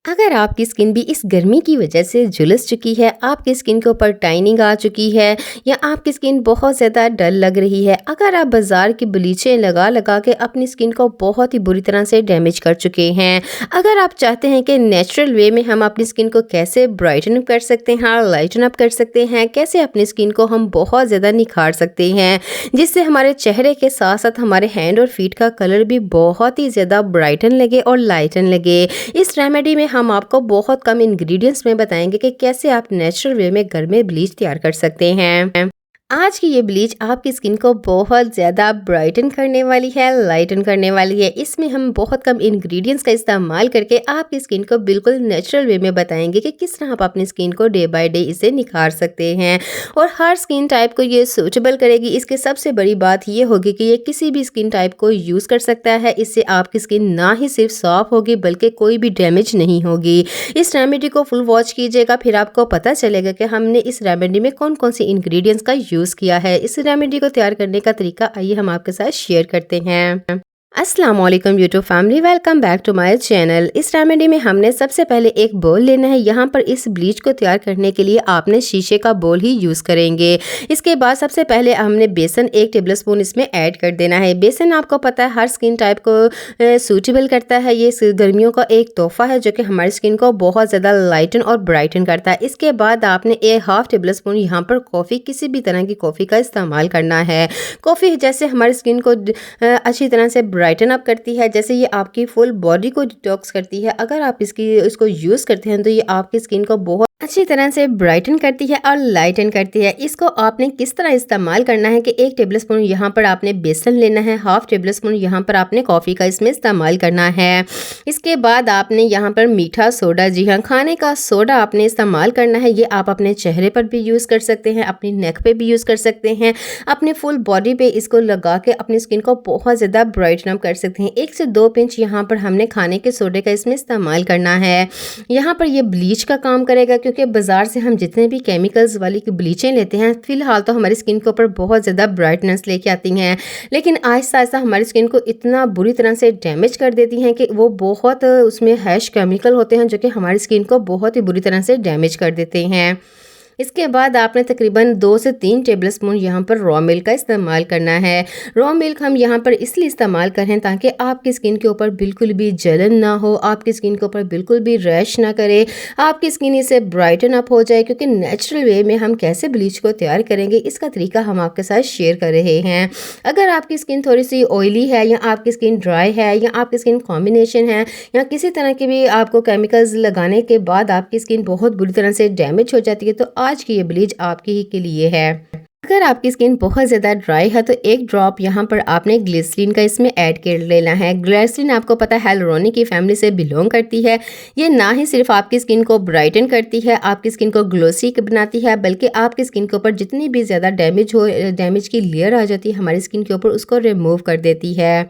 अगर आपकी स्किन भी इस गर्मी की वजह से झुलस चुकी है, आपकी स्किन के ऊपर टाइनिंग आ चुकी है या आपकी स्किन बहुत ज़्यादा डल लग रही है, अगर आप बाज़ार की ब्लीचें लगा लगा के अपनी स्किन को बहुत ही बुरी तरह से डैमेज कर चुके हैं, अगर आप चाहते हैं कि नेचुरल वे में हम अपनी स्किन को कैसे ब्राइटन अप कर सकते हैं, लाइटन अप कर सकते हैं, कैसे अपनी स्किन को हम बहुत ज़्यादा निखार सकते हैं, जिससे हमारे चेहरे के साथ साथ हमारे हैंड और फीट का कलर भी बहुत ही ज़्यादा ब्राइटन लगे और लाइटन लगे। इस रेमेडी में हम आपको बहुत कम इंग्रेडिएंट्स में बताएंगे कि कैसे आप नेचुरल वे में घर में ब्लीच तैयार कर सकते हैं। आज की ये ब्लीच आपकी स्किन को बहुत ज़्यादा ब्राइटन करने वाली है, लाइटन करने वाली है। इसमें हम बहुत कम इंग्रेडिएंट्स का इस्तेमाल करके आपकी स्किन को बिल्कुल नेचुरल वे में बताएंगे कि किस तरह आप अपनी स्किन को डे बाय डे इसे निखार सकते हैं और हर स्किन टाइप को ये सूटेबल करेगी। इसके सबसे बड़ी बात ये होगी कि ये किसी भी स्किन टाइप को यूज़ कर सकता है। इससे आपकी स्किन ना ही सिर्फ साफ होगी बल्कि कोई भी डैमेज नहीं होगी। इस रेमेडी को फुल वॉच कीजिएगा, फिर आपको पता चलेगा कि हमने इस रेमेडी में कौन कौन सी इंग्रेडिएंट्स का यूज़ किया है। इस रेमेडी को तैयार करने का तरीका आइए हम आपके साथ शेयर करते हैं। अस्सलामुअलैकुम YouTube family, welcome back to my channel. इस रेमेडी में हमने सबसे पहले एक बोल लेना है। यहाँ पर इस ब्लीच को तैयार करने के लिए आपने शीशे का बोल ही यूज़ करेंगे। इसके बाद सबसे पहले हमने बेसन 1 टेबलस्पून इसमें ऐड कर देना है। बेसन आपको पता है हर स्किन टाइप को सूटेबल करता है। ये गर्मियों का एक तोहफा है जो कि हमारी स्किन को बहुत ज़्यादा लाइटन और ब्राइटन करता है। इसके बाद आपने 1/2 टेबलस्पून यहाँ पर कॉफ़ी, किसी भी तरह की कॉफ़ी का इस्तेमाल करना है। कॉफ़ी जैसे हमारी स्किन को अच्छी तरह से ब्राइटन अप करती है, जैसे ये आपकी फुल बॉडी को डिटॉक्स करती है। अगर आप इसको यूज़ करते हैं तो ये आपकी स्किन को बहुत अच्छी तरह से ब्राइटन करती है और लाइटन करती है। इसको आपने किस तरह इस्तेमाल करना है कि 1 टेबलस्पून यहाँ पर आपने बेसन लेना है, 1/2 टेबलस्पून यहाँ पर आपने कॉफ़ी का इसमें इस्तेमाल करना है। इसके बाद आपने यहाँ पर मीठा सोडा, जी हाँ खाने का सोडा आपने इस्तेमाल करना है। ये आप अपने चेहरे पर भी यूज़ कर सकते हैं, अपनी नेक पे भी यूज़ कर सकते हैं, अपने फुल बॉडी पे इसको लगा के अपनी स्किन को बहुत ज़्यादा ब्राइटन अप कर सकते हैं। 1 से 2 पिंच यहाँ पर हमने खाने के सोडे का इसमें इस्तेमाल करना है। यहाँ पर ये ब्लीच का काम करेगा क्योंकि बाज़ार से हम जितने भी केमिकल्स वाली ब्लीचें लेते हैं फ़िलहाल तो हमारी स्किन के ऊपर बहुत ज़्यादा ब्राइटनेस लेके आती हैं, लेकिन आहिस्ता आहिस्ता हमारी स्किन को इतना बुरी तरह से डैमेज कर देती हैं कि वो बहुत उसमें हैश केमिकल होते हैं जो कि हमारी स्किन को बहुत ही बुरी तरह से डैमेज कर देते हैं। इसके बाद आपने तकरीबन 2 से 3 टेबलस्पून यहाँ पर रॉ मिल्क का इस्तेमाल करना है। रॉ मिल्क हम यहाँ पर इसलिए इस्तेमाल करें ताकि आपकी स्किन के ऊपर बिल्कुल भी जलन ना हो, आपकी स्किन के ऊपर बिल्कुल भी रैश ना करे, आपकी स्किन इससे ब्राइटन अप हो जाए। क्योंकि नेचुरल वे में हम कैसे ब्लीच को तैयार करेंगे इसका तरीका हम आपके साथ शेयर कर रहे हैं। अगर आपकी स्किन थोड़ी सी ऑयली है या आपकी स्किन ड्राई है या आपकी स्किन कॉम्बिनेशन है या किसी तरह के भी आपको केमिकल्स लगाने के बाद आपकी स्किन बहुत बुरी तरह से डैमेज हो जाती है, तो आज की ये ब्लीच आपके ही के लिए है। अगर आपकी स्किन बहुत ज़्यादा ड्राई है तो 1 ड्रॉप यहाँ पर आपने ग्लिसरीन का इसमें ऐड कर लेना है। ग्लिसरीन आपको पता है हियालुरोनिक की फैमिली से बिलोंग करती है। ये ना ही सिर्फ आपकी स्किन को ब्राइटन करती है, आपकी स्किन को ग्लोसी बनाती है, बल्कि आपकी स्किन के ऊपर जितनी भी ज़्यादा डैमेज की लेयर आ जाती है हमारी स्किन के ऊपर उसको रिमूव कर देती है।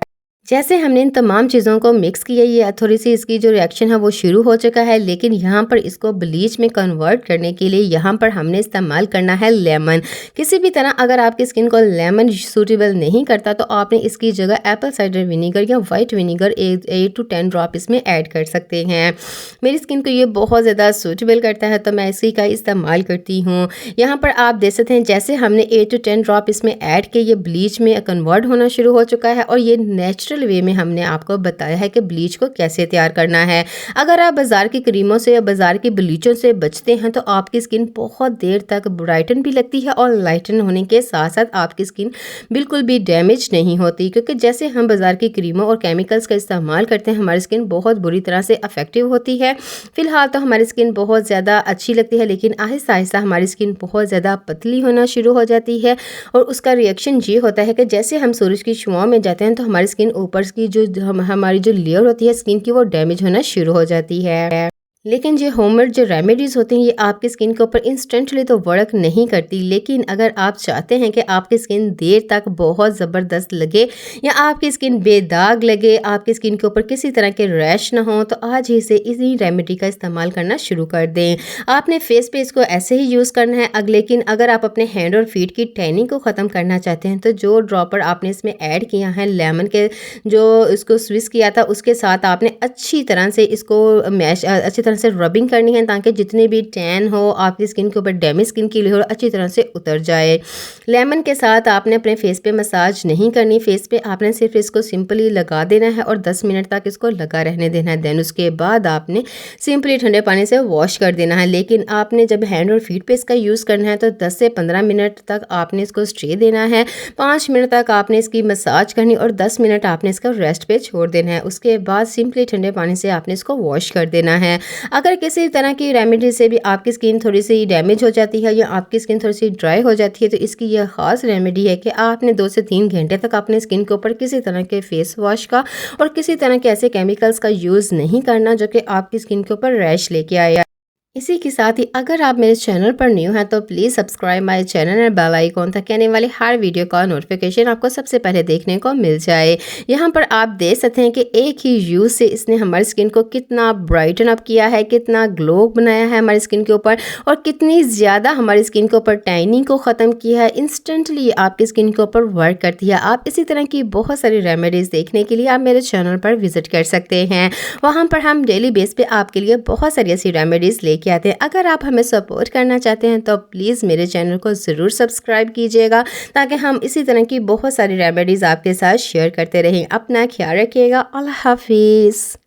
जैसे हमने इन तमाम चीज़ों को मिक्स किया, ये थोड़ी सी इसकी जो रिएक्शन है वो शुरू हो चुका है, लेकिन यहाँ पर इसको ब्लीच में कन्वर्ट करने के लिए यहाँ पर हमने इस्तेमाल करना है लेमन। किसी भी तरह अगर आपकी स्किन को लेमन सूटेबल नहीं करता तो आपने इसकी जगह एप्पल साइडर विनीगर या वाइट विनीगर 8 to 10 ड्रॉप इसमें ऐड कर सकते हैं। मेरी स्किन को ये बहुत ज़्यादा सूटेबल करता है तो मैं इसी का इस्तेमाल करती हूँ। यहाँ पर आप देख सकते हैं जैसे हमने 8 to 10 ड्रॉप इसमें ऐड किए, ये ब्लीच में कन्वर्ट होना शुरू हो चुका है और ये नेचुरल वे में हमने आपको बताया है कि ब्लीच को कैसे तैयार करना है। अगर आप बाजार की क्रीमों से या बाजार की ब्लीचों से बचते हैं तो आपकी स्किन बहुत देर तक ब्राइटन भी लगती है और लाइटन होने के साथ साथ आपकी स्किन बिल्कुल भी डैमेज नहीं होती। क्योंकि जैसे हम बाजार की क्रीमों और केमिकल्स का इस्तेमाल करते हैं हमारी स्किन बहुत बुरी तरह से अफेक्टिव होती है। फिलहाल तो हमारी स्किन बहुत ज़्यादा अच्छी लगती है, लेकिन आहिस्ता आहिस्ता हमारी स्किन बहुत ज़्यादा पतली होना शुरू हो जाती है और उसका रिएक्शन ये होता है कि जैसे हम सूरज की छुआओं में जाते हैं तो हमारी स्किन ऊपर की जो हमारी जो लेयर होती है स्किन की वो डैमेज होना शुरू हो जाती है। लेकिन जो होममेड जो रेमेडीज़ होती हैं ये आपकी स्किन के ऊपर इंस्टेंटली तो वर्क नहीं करती, लेकिन अगर आप चाहते हैं कि आपकी स्किन देर तक बहुत ज़बरदस्त लगे या आपकी स्किन बेदाग लगे, आपकी स्किन के ऊपर किसी तरह के रैश ना हो, तो आज ही से इसी रेमेडी का इस्तेमाल करना शुरू कर दें। आपने फेस पे इसको ऐसे ही यूज़ करना है लेकिन अगर आप अपने हैंड और फीट की टैनिंग को ख़त्म करना चाहते हैं तो जो ड्रॉपर आपने इसमें ऐड किया है लेमन के, जो इसको स्विस किया था उसके साथ आपने अच्छी तरह से इसको अच्छी तरह से रबिंग करनी है ताकि जितने भी टैन हो आपकी स्किन के ऊपर, डैमेज स्किन की हो, अच्छी तरह से उतर जाए। लेमन के साथ आपने अपने फेस पे मसाज नहीं करनी, फेस पे आपने सिर्फ इसको सिंपली लगा देना है और 10 मिनट तक इसको लगा रहने देना है। देन उसके बाद आपने सिंपली ठंडे पानी से वॉश कर देना है। लेकिन आपने जब हैंड और फीट पे इसका यूज़ करना है तो 10 से 15 मिनट तक आपने इसको स्टे देना है, 5 मिनट तक आपने इसकी मसाज करनी और 10 मिनट आपने इसका रेस्ट पे छोड़ देना है। उसके बाद सिंपली ठंडे पानी से आपने इसको वॉश कर देना है। अगर किसी तरह की रेमेडी से भी आपकी स्किन थोड़ी सी डैमेज हो जाती है या आपकी स्किन थोड़ी सी ड्राई हो जाती है तो इसकी यह ख़ास रेमेडी है कि आपने 2 से 3 घंटे तक अपने स्किन के ऊपर किसी तरह के फेस वॉश का और किसी तरह के ऐसे केमिकल्स का यूज़ नहीं करना जो कि आपकी स्किन के ऊपर रैश लेके आए। इसी के साथ ही अगर आप मेरे चैनल पर न्यू हैं तो प्लीज़ सब्सक्राइब माय चैनल और बेल आइकॉन ताकि आने वाली हर वीडियो का नोटिफिकेशन आपको सबसे पहले देखने को मिल जाए। यहाँ पर आप देख सकते हैं कि एक ही यूज़ से इसने हमारी स्किन को कितना ब्राइटन अप किया है, कितना ग्लो बनाया है हमारी स्किन के ऊपर और कितनी ज़्यादा हमारी स्किन के ऊपर टैनिंग को ख़त्म किया है। इंस्टेंटली आपकी स्किन के ऊपर वर्क करती है। आप इसी तरह की बहुत सारी रेमेडीज़ देखने के लिए आप मेरे चैनल पर विज़िट कर सकते हैं। वहाँ पर हम डेली बेस पे आपके लिए बहुत सारी ऐसी रेमेडीज़ लेके आते हैं। अगर आप हमें सपोर्ट करना चाहते हैं तो प्लीज़ मेरे चैनल को ज़रूर सब्सक्राइब कीजिएगा ताकि हम इसी तरह की बहुत सारी रेमेडीज़ आपके साथ शेयर करते रहें। अपना ख्याल रखिएगा। अल्लाह हाफिज़।